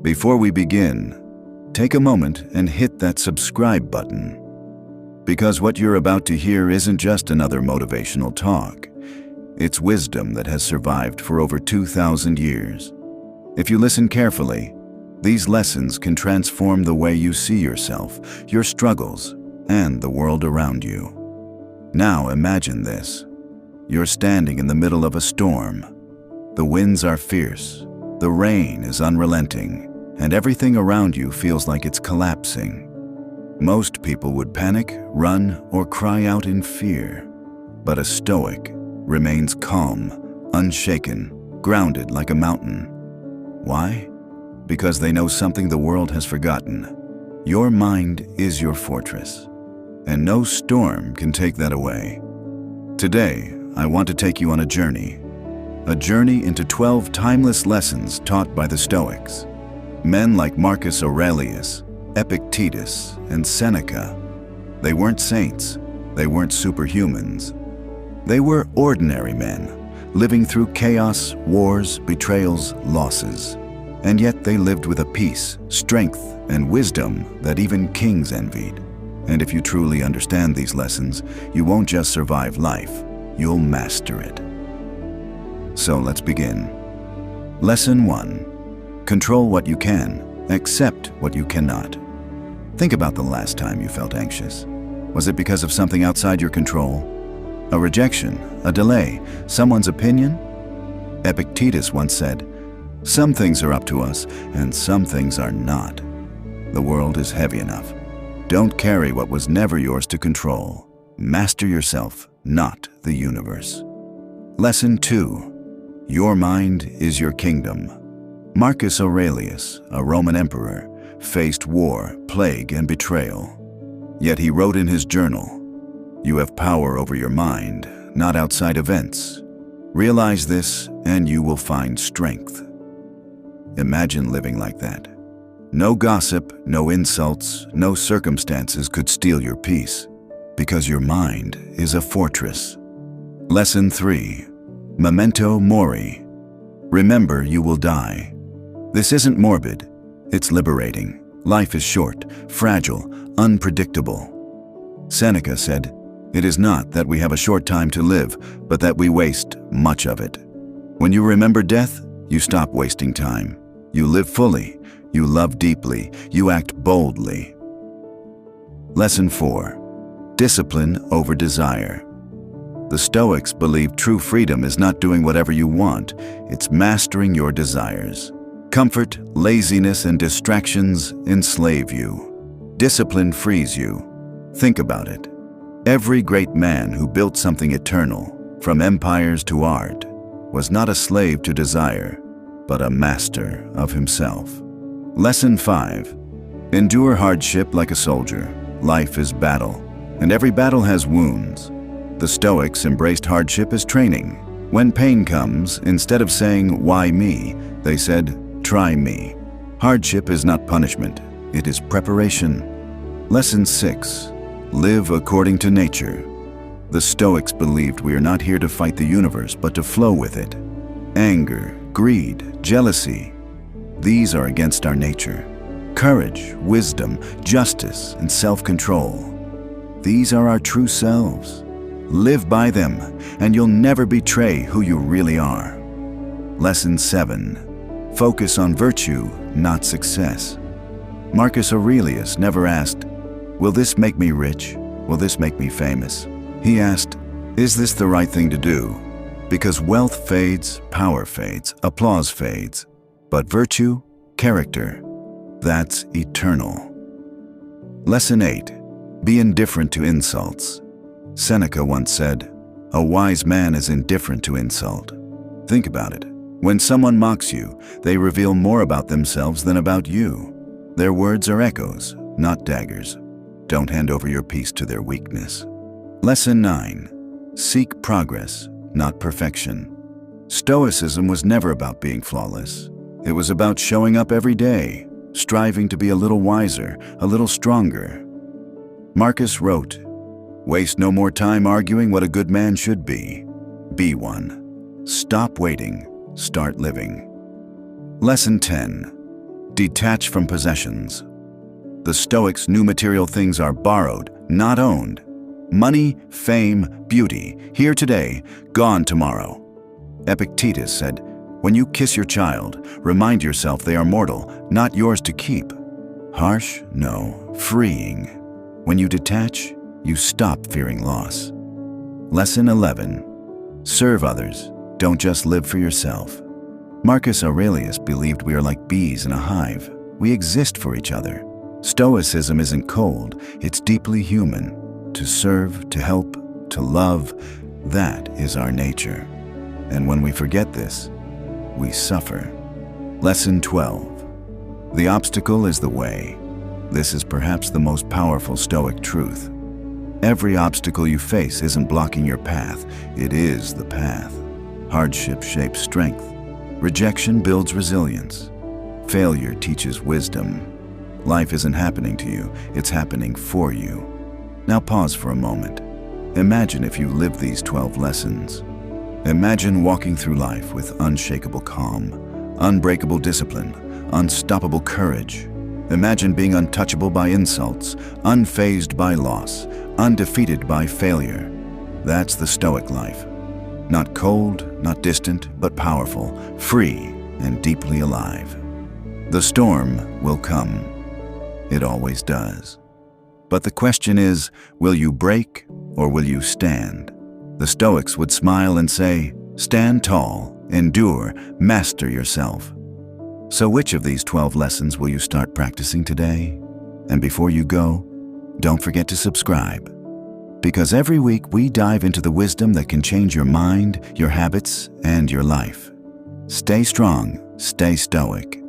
Before we begin, take a moment and hit that subscribe button. Because what you're about to hear isn't just another motivational talk. It's wisdom that has survived for over 2,000 years. If you listen carefully, these lessons can transform the way you see yourself, your struggles, and the world around you. Now imagine this. You're standing in the middle of a storm. The winds are fierce, the rain is unrelenting, and everything around you feels like it's collapsing. Most people would panic, run, or cry out in fear. But a Stoic remains calm, unshaken, grounded like a mountain. Why? Because they know something the world has forgotten. Your mind is your fortress, and no storm can take that away. Today, I want to take you on a journey into 12 timeless lessons taught by the Stoics. Men like Marcus Aurelius, Epictetus, and Seneca. They weren't saints, they weren't superhumans. They were ordinary men, living through chaos, wars, betrayals, losses. And yet they lived with a peace, strength, and wisdom that even kings envied. And if you truly understand these lessons, you won't just survive life, you'll master it. So let's begin. Lesson 1. Control what you can, accept what you cannot. Think about the last time you felt anxious. Was it because of something outside your control? A rejection, a delay, someone's opinion? Epictetus once said, "Some things are up to us, and some things are not." The world is heavy enough. Don't carry what was never yours to control. Master yourself, not the universe. Lesson 2. Your mind is your kingdom. Marcus Aurelius, a Roman emperor, faced war, plague, and betrayal. Yet he wrote in his journal, "You have power over your mind, not outside events. Realize this, and you will find strength." Imagine living like that. No gossip, no insults, no circumstances could steal your peace, because your mind is a fortress. Lesson 3. Memento mori. Remember you will die. This isn't morbid, it's liberating. Life is short, fragile, unpredictable. Seneca said, "It is not that we have a short time to live, but that we waste much of it." When you remember death, you stop wasting time. You live fully, you love deeply, you act boldly. Lesson 4. Discipline over desire. The Stoics believe true freedom is not doing whatever you want, it's mastering your desires. Comfort, laziness, and distractions enslave you. Discipline frees you. Think about it. Every great man who built something eternal, from empires to art, was not a slave to desire, but a master of himself. Lesson 5. Endure hardship like a soldier. Life is battle, and every battle has wounds. The Stoics embraced hardship as training. When pain comes, instead of saying, "Why me?" they said, "Try me." Hardship is not punishment, it is preparation. Lesson 6. Live according to nature. The Stoics believed we are not here to fight the universe, but to flow with it. Anger, greed, jealousy, these are against our nature. Courage, wisdom, justice, and self-control, these are our true selves. Live by them, and you'll never betray who you really are. Lesson 7. Focus on virtue, not success. Marcus Aurelius never asked, "Will this make me rich? Will this make me famous?" He asked, "Is this the right thing to do?" Because wealth fades, power fades, applause fades. But virtue, character, that's eternal. Lesson 8. Be indifferent to insults. Seneca once said, "A wise man is indifferent to insult." Think about it. When someone mocks you, they reveal more about themselves than about you. Their words are echoes, not daggers. Don't hand over your peace to their weakness. Lesson 9. Seek progress, not perfection. Stoicism was never about being flawless. It was about showing up every day, striving to be a little wiser, a little stronger. Marcus wrote, "Waste no more time arguing what a good man should be. Be one. Stop waiting, start living." Lesson 10. Detach from possessions. The Stoics knew material things are borrowed, not owned. Money, fame, beauty, here today, gone tomorrow. Epictetus said, "When you kiss your child, remind yourself they are mortal, not yours to keep." Harsh? No, freeing. When you detach, you stop fearing loss. Lesson 11. Serve others, don't just live for yourself. Marcus Aurelius believed we are like bees in a hive. We exist for each other. Stoicism isn't cold, it's deeply human. To serve, to help, to love, that is our nature. And when we forget this, we suffer. Lesson 12. The obstacle is the way. This is perhaps the most powerful Stoic truth. Every obstacle you face isn't blocking your path, it is the path. Hardship shapes strength. Rejection builds resilience. Failure teaches wisdom. Life isn't happening to you, it's happening for you. Now pause for a moment. Imagine if you lived these 12 lessons. Imagine walking through life with unshakable calm, unbreakable discipline, unstoppable courage. Imagine being untouchable by insults, unfazed by loss, undefeated by failure. That's the Stoic life. Not cold, not distant, but powerful, free, and deeply alive. The storm will come. It always does. But the question is, will you break or will you stand? The Stoics would smile and say, stand tall, endure, master yourself. So which of these 12 lessons will you start practicing today? And before you go, don't forget to subscribe. Because every week we dive into the wisdom that can change your mind, your habits, and your life. Stay strong, stay stoic,